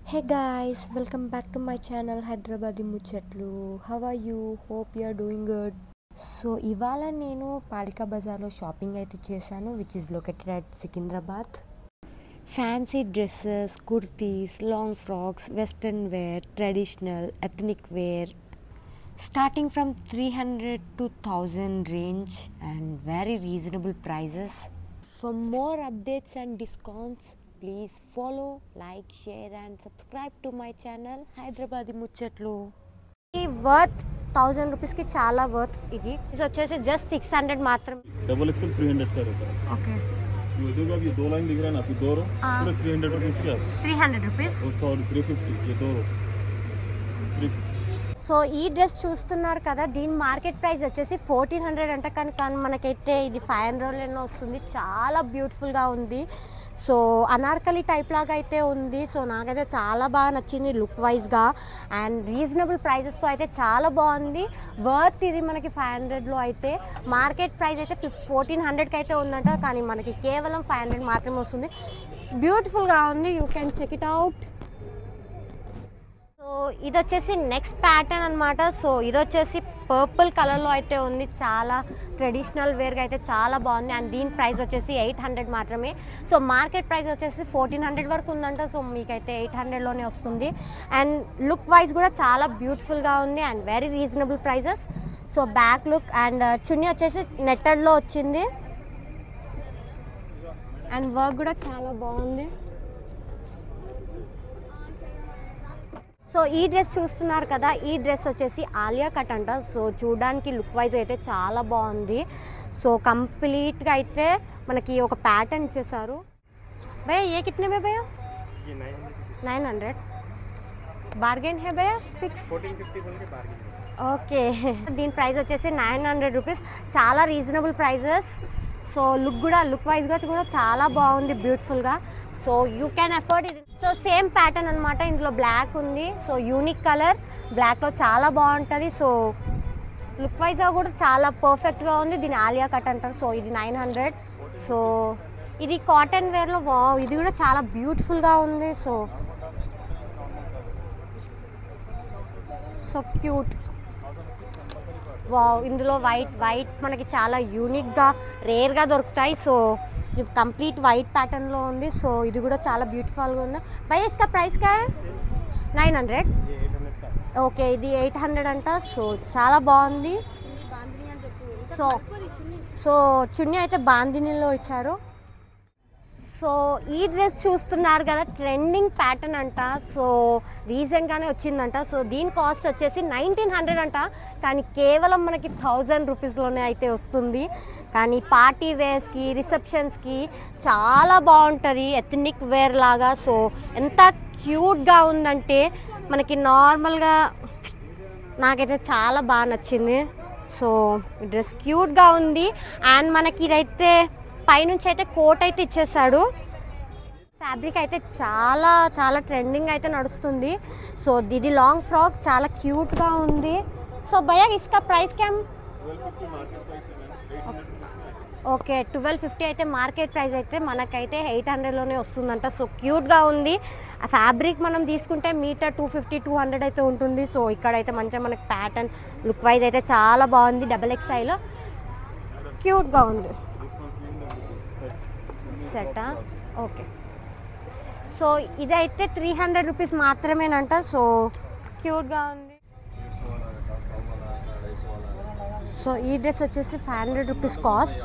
Hey guys, welcome back to my channel Hyderabadi Muchatlu. How are you? Hope you are doing good. So ఇవాళ నేను పాలికా బజార్లో shopping అయితే చేశాను, which is located at Secunderabad. Fancy dresses, kurtis, long frocks, western wear, traditional, ethnic wear, starting from 300 to 1000 range and very reasonable prices. For more updates and discounts, please follow, like, share and subscribe to my channel Hyderabadi Muchatlu. ఈ worth 1000 రూపీస్కి చాలా worth. ఇది వచ్చేసి just 600 మాత్రం. Double XL 300 का रहता है. Okay ये देखो अब ये दो लाइन दिख रहा है ना, आपकी दो रो पूरे 300 रुपीस की आती 300 రూపీస్. है. और 350 ये दो रो 350. సో ఈ డ్రెస్ చూస్తున్నారు కదా, దీని మార్కెట్ ప్రైస్ వచ్చేసి 1400 అంట. కానీ మనకైతే ఇది 500లోనే వస్తుంది. చాలా బ్యూటిఫుల్గా ఉంది. సో అనార్కలి టైప్ లాగా అయితే ఉంది. సో నాకైతే చాలా బాగా నచ్చింది లుక్ వైజ్గా అండ్ రీజనబుల్ ప్రైజెస్తో అయితే చాలా బాగుంది. వర్త్ ఇది మనకి 500లో అయితే. మార్కెట్ ప్రైస్ అయితే 1400కి అయితే ఉందంట, కానీ మనకి కేవలం 500 మాత్రమే వస్తుంది. బ్యూటిఫుల్గా ఉంది, you can check it out. So ఇది వచ్చేసి నెక్స్ట్ ప్యాటర్న్ అనమాట. సో ఇది వచ్చేసి పర్పుల్ కలర్లో అయితే ఉంది. చాలా ట్రెడిషనల్ వేర్గా అయితే చాలా బాగుంది అండ్ దీని ప్రైస్ వచ్చేసి 800 మాత్రమే. సో మార్కెట్ ప్రైస్ వచ్చేసి 1400 వరకు ఉందంట. సో మీకైతే 800లోనే వస్తుంది అండ్ లుక్ వైజ్ కూడా చాలా బ్యూటిఫుల్గా ఉంది and very reasonable prices. So back look and చున్నీ వచ్చేసి నెట్టెడ్లో వచ్చింది అండ్ వర్క్ కూడా చాలా బాగుంది. సో ఈ డ్రెస్ చూస్తున్నారు కదా, ఈ డ్రెస్ వచ్చేసి ఆలియా కట్ అంట. సో చూడడానికి లుక్ వైజ్ అయితే చాలా బాగుంది. సో కంప్లీట్గా అయితే మనకి ఒక ప్యాటర్న్ ఇచ్చేసారు. భయ్యా ఏ కిట్నే మే భయ్యా? 900 బార్గెన్ హే భయ్యా? Fix 1450 okay. దీని ప్రైస్ వచ్చేసి 900 రూపీస్. చాలా రీజనబుల్ ప్రైజెస్. సో లుక్ వైజ్గా కూడా చాలా బాగుంది, బ్యూటిఫుల్గా. So you can afford it. So same pattern అనమాట. ఇందులో బ్లాక్ ఉంది. సో యూనిక్ కలర్, బ్లాక్లో చాలా బాగుంటుంది. సో లుక్ వైజ్గా కూడా చాలా పర్ఫెక్ట్గా ఉంది. దీని ఆలియా కట్ అంటారు. సో ఇది 900. సో ఇది కాటన్ వేర్లో ఇది కూడా చాలా బ్యూటిఫుల్గా ఉంది. So cute. ఇందులో వైట్ మనకి చాలా యూనిక్గా రేర్గా దొరుకుతాయి. సో ఇది కంప్లీట్ వైట్ ప్యాటర్న్లో ఉంది. సో ఇది కూడా చాలా బ్యూటిఫుల్గా ఉంది. భయ్యా ఇస్కా ప్రైస్ కా 900. ఓకే ఇది 800 అంట. సో చాలా బాగుంది. సో చున్నీ అయితే బాందినీలో ఇచ్చారు. సో ఈ డ్రెస్ చూస్తున్నారు కదా, ట్రెండింగ్ ప్యాటర్న్ అంట. సో రీసెంట్గానే వచ్చిందంట. సో దీని కాస్ట్ వచ్చేసి 1900 అంట, కానీ కేవలం మనకి 1000 రూపీస్లోనే అయితే వస్తుంది. కానీ పార్టీ వేర్స్కి, రిసెప్షన్స్కి చాలా బాగుంటుంది, ఎథనిక్ వేర్ లాగా. సో ఎంత క్యూట్గా ఉందంటే మనకి నార్మల్గా నాకైతే చాలా బాగా నచ్చింది. సో డ్రెస్ క్యూట్గా ఉంది అండ్ మనకి ఇదైతే పైనుంచి అయితే కోట్ అయితే ఇచ్చేసాడు. ఫ్యాబ్రిక్ అయితే చాలా చాలా ట్రెండింగ్ అయితే నడుస్తుంది. సో ఇది లాంగ్ ఫ్రాక్ చాలా క్యూట్గా ఉంది. సో భయ్యా ఇస్కా ప్రైస్ క్యామ్? ఓకే 1250 అయితే మార్కెట్ ప్రైస్ అయితే మనకైతే 800లోనే వస్తుందంట. సో క్యూట్గా ఉంది. ఆ ఫ్యాబ్రిక్ మనం తీసుకుంటే మీటర్ 250-200 అయితే ఉంటుంది. సో ఇక్కడైతే మంచిగా మనకి ప్యాటర్న్ లుక్ వైజ్ అయితే చాలా బాగుంది. XXL క్యూట్గా ఉంది. సెటా ఓకే. సో ఇదైతే 300 రూపీస్ మాత్రమేనంట. సో క్యూట్గా ఉంది. సో ఈ డ్రెస్ వచ్చేసి 500 రూపీస్ కాస్ట్.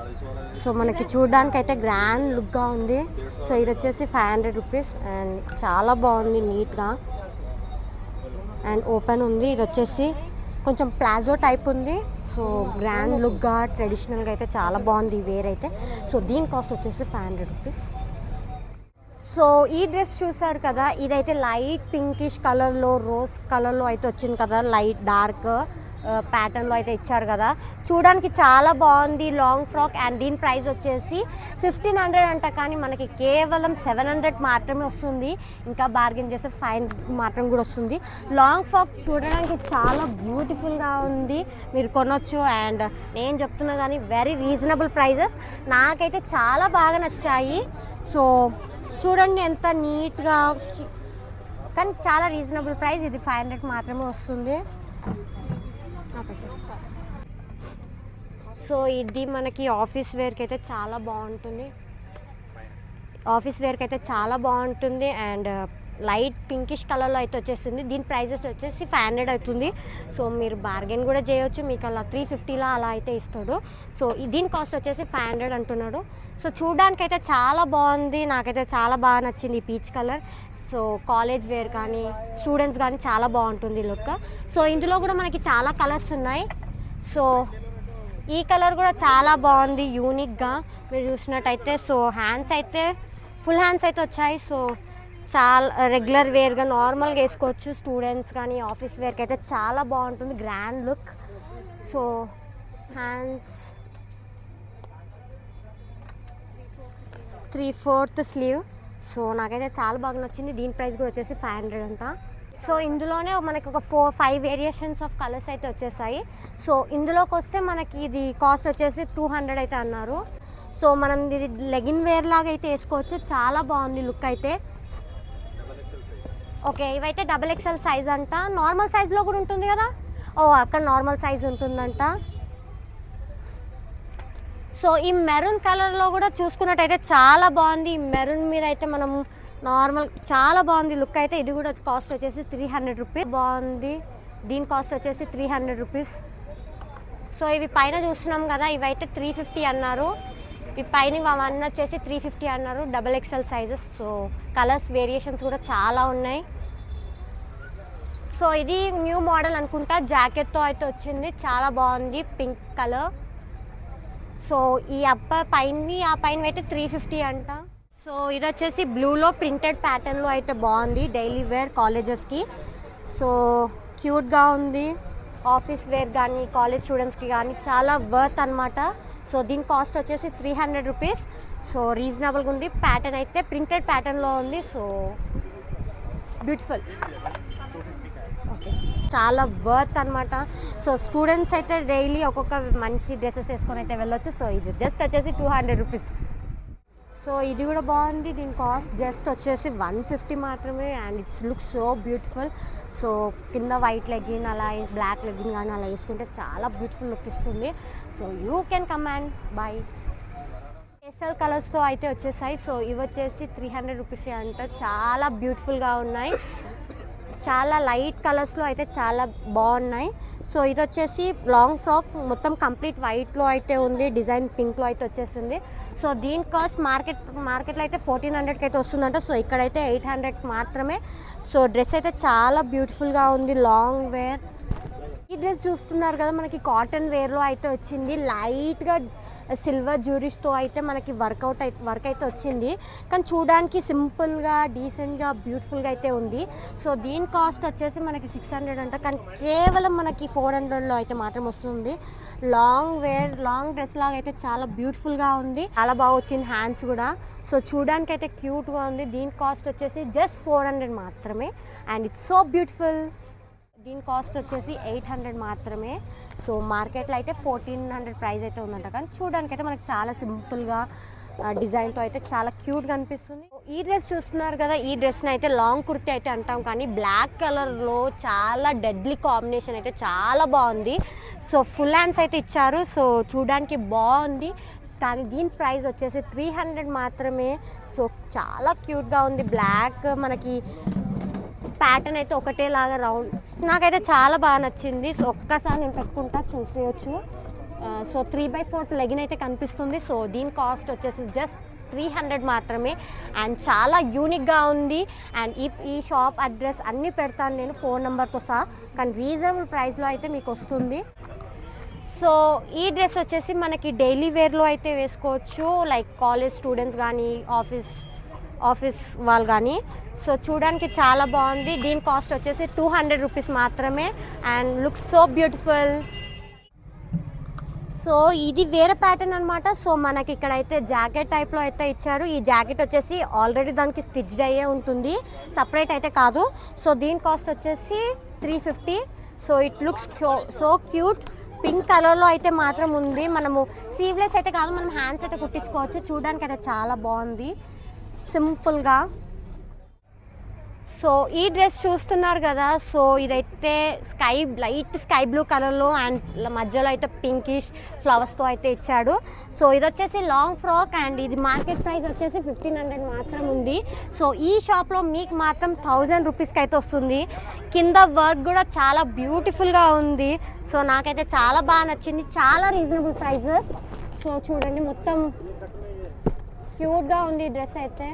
సో మనకి చూడడానికి అయితే గ్రాండ్ లుక్గా ఉంది. సో ఇది వచ్చేసి 500 రూపీస్ అండ్ చాలా బాగుంది, నీట్గా అండ్ ఓపెన్ ఉంది. ఇది వచ్చేసి కొంచెం ప్లాజో టైప్ ఉంది. సో గ్రాండ్ లుక్గా ట్రెడిషనల్గా అయితే చాలా బాగుంది ఈ వేర్ అయితే. సో దీని కాస్ట్ వచ్చేసి 500 రూపీస్. సో ఈ డ్రెస్ చూసారు కదా, ఇదైతే లైట్ పింకిష్ కలర్లో, రోజ్ కలర్లో అయితే వచ్చింది కదా, లైట్ డార్క్ ప్యాటర్న్లో అయితే ఇచ్చారు కదా. చూడడానికి చాలా బాగుంది, లాంగ్ ఫ్రాక్ అండ్ దీని ప్రైస్ వచ్చేసి 1500 అంట, కానీ మనకి కేవలం 700 మాత్రమే వస్తుంది. ఇంకా బార్గెన్ చేస్తే 500 మాత్రం కూడా వస్తుంది. లాంగ్ ఫ్రాక్ చూడడానికి చాలా బ్యూటిఫుల్గా ఉంది, మీరు కొనొచ్చు. అండ్ నేను చెప్తున్నా కానీ వెరీ రీజనబుల్ ప్రైజెస్, నాకైతే చాలా బాగా నచ్చాయి. సో చూడండి ఎంత నీట్గా కానీ చాలా రీజనబుల్ ప్రైస్. ఇది 500 మాత్రమే వస్తుంది. సో ఇది మనకి ఆఫీస్ వేర్కి అయితే చాలా బాగుంటుంది. అండ్ లైట్ పింకిష్ కలర్లో అయితే వచ్చేస్తుంది. దీని ప్రైజెస్ వచ్చేసి 500 అవుతుంది. సో మీరు బార్గెన్ కూడా చేయొచ్చు. మీకు అలా 350లా అలా అయితే ఇస్తాడు. సో దీని కాస్ట్ వచ్చేసి 500 అంటున్నాడు. సో చూడడానికి అయితే చాలా బాగుంది. నాకైతే చాలా బాగా నచ్చింది ఈ peach colour. So college wear కానీ స్టూడెంట్స్ కానీ చాలా బాగుంటుంది లుక్. సో ఇందులో కూడా మనకి చాలా కలర్స్ ఉన్నాయి. సో ఈ కలర్ కూడా చాలా బాగుంది యూనిక్గా మీరు చూసినట్టయితే. సో హ్యాండ్స్ అయితే ఫుల్ హ్యాండ్స్ అయితే వచ్చాయి. సో చాలా రెగ్యులర్ వేర్గా నార్మల్గా వేసుకోవచ్చు. స్టూడెంట్స్ కానీ ఆఫీస్ వేర్కి అయితే చాలా బాగుంటుంది, grand look. So hands 3/4 sleeve. So నాకైతే చాలా బాగా నచ్చింది. దీని ప్రైస్ కూడా వచ్చేసి 500 అంట. సో ఇందులోనే మనకి ఒక 4-5 వేరియేషన్స్ ఆఫ్ కలర్స్ అయితే వచ్చేసాయి. సో ఇందులోకి వస్తే మనకి ఇది కాస్ట్ వచ్చేసి 200 అయితే అన్నారు. సో మనం ఇది లెగిన్ వేర్ లాగా అయితే వేసుకోవచ్చు. చాలా బాగుంది లుక్ అయితే. ఓకే, ఇవైతే XXL సైజ్ అంట. నార్మల్ సైజ్లో కూడా ఉంటుంది కదా. అక్కడ నార్మల్ సైజ్ ఉంటుందంట. సో ఈ మెరూన్ కలర్లో కూడా చూసుకున్నట్టయితే చాలా బాగుంది. ఈ మెరూన్ మీద అయితే మనం నార్మల్ చాలా బాగుంది లుక్ అయితే. ఇది కూడా కాస్ట్ వచ్చేసి 300 రూపీస్. బాగుంది. దీని కాస్ట్ వచ్చేసి 300 రూపీస్. సో ఇవి పైన చూస్తున్నాం కదా, ఇవైతే 350 అన్నారు. ఈ పైన అవన్నీ వచ్చేసి 350 అన్నారు. XXL sizes. So colours variations కూడా చాలా ఉన్నాయి. సో ఇది న్యూ మోడల్ అనుకుంటా, జాకెట్తో అయితే వచ్చింది. చాలా బాగుంది పింక్ కలర్. సో ఈ ఆ పైన అయితే 350 అంట. సో ఇది వచ్చేసి బ్లూలో ప్రింటెడ్ ప్యాటర్న్లో అయితే బాగుంది. Daily wear కాలేజెస్కి. సో క్యూట్గా ఉంది. ఆఫీస్ వేర్ కానీ కాలేజ్ స్టూడెంట్స్కి కానీ చాలా వర్త్ అనమాట. సో దీని కాస్ట్ వచ్చేసి 300 రూపీస్. సో రీజనబుల్గా ఉంది. ప్యాటర్న్ అయితే ప్రింటెడ్ ప్యాటర్న్లో ఉంది. So beautiful. ఓకే, చాలా వర్త్ అనమాట. సో స్టూడెంట్స్ అయితే డైలీ ఒక్కొక్క మంచి డ్రెస్సెస్ వేసుకొని అయితే వెళ్ళొచ్చు. సో ఇది జస్ట్ వచ్చేసి 200 రూపీస్. సో ఇది కూడా బాగుంది. దీని కాస్ట్ జస్ట్ వచ్చేసి 150 మాత్రమే. And it's look so beautiful. So కింద వైట్ లెగ్గిన్ అలా బ్లాక్ లెగ్గిన్ కానీ అలా వేసుకుంటే చాలా బ్యూటిఫుల్ లుక్ ఇస్తుంది. So you can come and buy. Pastel కలర్స్తో అయితే వచ్చేసాయి. సో ఇవి వచ్చేసి 300 రూపీస్ అంట. చాలా బ్యూటిఫుల్గా ఉన్నాయి. చాలా లైట్ కలర్స్లో అయితే చాలా బాగున్నాయి. సో ఇది వచ్చేసి లాంగ్ ఫ్రాక్, మొత్తం కంప్లీట్ వైట్లో అయితే ఉంది. డిజైన్ పింక్లో అయితే వచ్చేసింది. సో దీని కాస్ట్ మార్కెట్లో అయితే 1400కి అయితే వస్తుందంట. సో ఇక్కడైతే 800 మాత్రమే. సో డ్రెస్ అయితే చాలా బ్యూటిఫుల్గా ఉంది, లాంగ్ వేర్. ఈ డ్రెస్ చూస్తున్నారు కదా, మనకి కాటన్ వేర్లో అయితే వచ్చింది. లైట్గా సిల్వర్ జ్యూరీస్తో అయితే మనకి వర్క్ అయితే వచ్చింది. కానీ చూడడానికి సింపుల్గా డీసెంట్గా బ్యూటిఫుల్గా అయితే ఉంది. సో దీని కాస్ట్ వచ్చేసి మనకి 600 అంట. కానీ కేవలం మనకి 400లో అయితే మాత్రం వస్తుంది. లాంగ్ వేర్, లాంగ్ డ్రెస్ లాగా అయితే చాలా బ్యూటిఫుల్గా ఉంది. చాలా బాగా వచ్చింది హ్యాండ్స్ కూడా. సో చూడడానికి అయితే క్యూట్గా ఉంది. దీని కాస్ట్ వచ్చేసి జస్ట్ 400 మాత్రమే. And it's so beautiful. దీని కాస్ట్ వచ్చేసి 800 మాత్రమే. సో మార్కెట్లో అయితే 1400 ప్రైస్ అయితే ఉందంట. కానీ చూడడానికి అయితే మనకు చాలా సింపుల్గా డిజైన్తో అయితే చాలా క్యూట్గా అనిపిస్తుంది. ఈ డ్రెస్ చూస్తున్నారు కదా, ఈ డ్రెస్ని అయితే లాంగ్ కుర్తీ అయితే అంటాం. కానీ బ్లాక్ కలర్లో చాలా డెడ్లీ కాంబినేషన్ అయితే చాలా బాగుంది. సో ఫుల్ హ్యాండ్స్ అయితే ఇచ్చారు. సో చూడడానికి బాగుంది. కానీ దీని ప్రైస్ వచ్చేసి 300 మాత్రమే. సో చాలా క్యూట్గా ఉంది. బ్లాక్ మనకి ప్యాటర్న్ అయితే ఒకటేలాగా రౌండ్, నాకైతే చాలా బాగా నచ్చింది. సో ఒక్కసారి నేను పెట్టుకుంటా చూసేయచ్చు. సో 3/4 లెగిన్ అయితే కనిపిస్తుంది. సో దీని కాస్ట్ వచ్చేసి జస్ట్ 300 మాత్రమే. అండ్ చాలా యూనిక్గా ఉంది. అండ్ ఈ షాప్ అడ్రస్ అన్నీ పెడతాను నేను ఫోన్ నెంబర్తో సహా. కానీ రీజనబుల్ ప్రైస్లో అయితే మీకు వస్తుంది. సో ఈ డ్రెస్ వచ్చేసి మనకి డైలీ వేర్లో అయితే వేసుకోవచ్చు, లైక్ కాలేజ్ స్టూడెంట్స్ కానీ ఆఫీస్ వాళ్ళు కానీ. సో చూడడానికి చాలా బాగుంది. దీని కాస్ట్ వచ్చేసి 200 రూపీస్ మాత్రమే. And looks so beautiful. So ఇది వేరే ప్యాటర్న్ అనమాట. సో మనకి ఇక్కడైతే జాకెట్ టైప్లో అయితే ఇచ్చారు. ఈ జాకెట్ వచ్చేసి ఆల్రెడీ దానికి స్టిచ్డ్ అయ్యే ఉంటుంది, సపరేట్ అయితే కాదు. సో దీని కాస్ట్ వచ్చేసి 350. So it looks so cute. Pink కలర్లో అయితే మాత్రం ఉంది. మనము స్లీవ్లెస్ అయితే కాదు, మనం హ్యాండ్స్ అయితే కుట్టించుకోవచ్చు. చూడడానికి అయితే చాలా బాగుంది సింపుల్గా. సో ఈ డ్రెస్ చూస్తున్నారు కదా, సో ఇదైతే లైట్ స్కై బ్లూ కలర్లో అండ్ మధ్యలో అయితే పింకిష్ ఫ్లవర్స్తో అయితే ఇచ్చాడు. సో ఇది వచ్చేసి లాంగ్ ఫ్రాక్ అండ్ ఇది మార్కెట్ ప్రైస్ వచ్చేసి 1500 మాత్రం ఉంది. సో ఈ షాప్లో మీకు మాత్రం 1000 రూపీస్కి అయితే వస్తుంది. కింద వర్క్ కూడా చాలా బ్యూటిఫుల్గా ఉంది. సో నాకైతే చాలా బాగా నచ్చింది, చాలా రీజనబుల్ ప్రైజెస్. సో చూడండి మొత్తం క్యూట్గా ఉంది ఈ డ్రెస్ అయితే.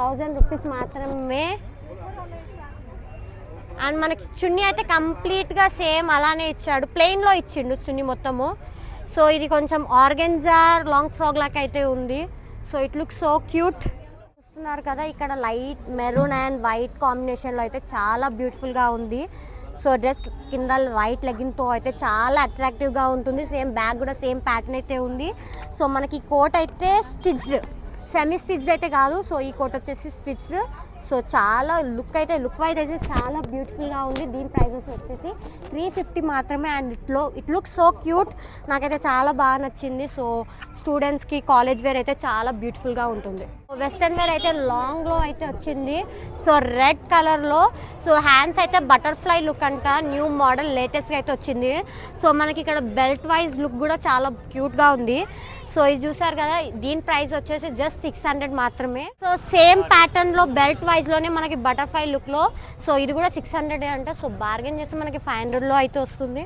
1000 రూపీస్ మాత్రమే. అండ్ మనకి చున్నీ అయితే కంప్లీట్గా సేమ్ అలానే ఇచ్చాడు, ప్లెయిన్లో ఇచ్చిండు చున్నీ మొత్తము. సో ఇది కొంచెం ఆర్గెంజా లాంగ్ ఫ్రాక్ లాగా అయితే ఉంది. So it look so cute. చూస్తున్నారు కదా ఇక్కడ లైట్ మెరూన్ అండ్ వైట్ కాంబినేషన్లో అయితే చాలా బ్యూటిఫుల్గా ఉంది. సో డ్రెస్ కింద వైట్ లెగ్గిన్తో అయితే చాలా అట్రాక్టివ్గా ఉంటుంది. సేమ్ బ్యాగ్ కూడా సేమ్ ప్యాటర్న్ అయితే ఉంది. సో మనకి కోట్ అయితే స్టిచ్డ్, సెమీ స్టిచ్డ్ అయితే కాదు. సో ఈ కోట్ వచ్చేసి స్టిచ్డ్. సో చాలా లుక్ వైజ్ అయితే చాలా బ్యూటిఫుల్గా ఉంది. దీని ప్రైజెస్ వచ్చేసి 350 మాత్రమే. And it look so cute, నాకైతే చాలా బాగా నచ్చింది. సో స్టూడెంట్స్కి కాలేజ్ వేర్ అయితే చాలా బ్యూటిఫుల్గా ఉంటుంది. వెస్ట్రన్ వేర్ అయితే లాంగ్లో అయితే వచ్చింది. సో రెడ్ కలర్లో. సో హ్యాండ్స్ అయితే బటర్ఫ్లై లుక్ అంట, న్యూ మోడల్ లేటెస్ట్గా అయితే వచ్చింది. సో మనకి ఇక్కడ బెల్ట్ వైజ్ లుక్ కూడా చాలా క్యూట్గా ఉంది. సో ఇది చూసారు కదా, దీని ప్రైస్ వచ్చేసి జస్ట్ 600 మాత్రమే. సో సేమ్ ప్యాటర్న్లో బెల్ట్ వైజ్లోనే మనకి బటర్ఫ్లై లుక్లో. సో ఇది కూడా 600 అంట. సో బార్గెన్ చేస్తే మనకి 500లో అయితే వస్తుంది.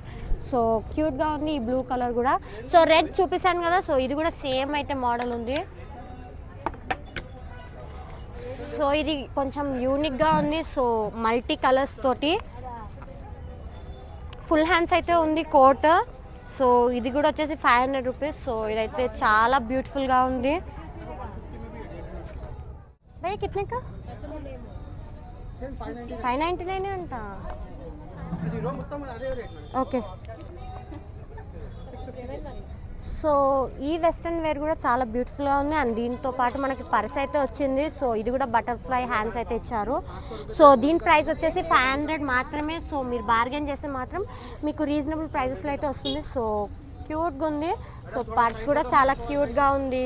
సో క్యూట్గా ఉంది ఈ బ్లూ కలర్ కూడా. సో రెడ్ చూపిస్తాను కదా, సో ఇది కూడా సేమ్ అయితే మోడల్ ఉంది. సో ఇది కొంచెం యూనిక్గా ఉంది. సో మల్టీ కలర్స్ తోటి ఫుల్ హ్యాండ్స్ అయితే ఉంది కోట్. సో ఇది కూడా వచ్చేసి 500 రూపీస్. సో ఇదైతే చాలా బ్యూటిఫుల్గా ఉంది. భయ్యా కితనే 599 అంట. ఓకే. సో ఈ వెస్ట్రన్ వేర్ కూడా చాలా బ్యూటిఫుల్గా ఉంది. అండ్ దీంతో పాటు మనకి పర్స్ అయితే వచ్చింది. సో ఇది కూడా బటర్ఫ్లై హ్యాండ్స్ అయితే ఇచ్చారు. సో దీని ప్రైస్ వచ్చేసి 500 మాత్రమే. సో మీరు బార్గెన్ చేస్తే మాత్రం మీకు రీజనబుల్ ప్రైజెస్లో అయితే వస్తుంది. సో క్యూట్గా ఉంది. సో పర్స్ కూడా చాలా క్యూట్గా ఉంది.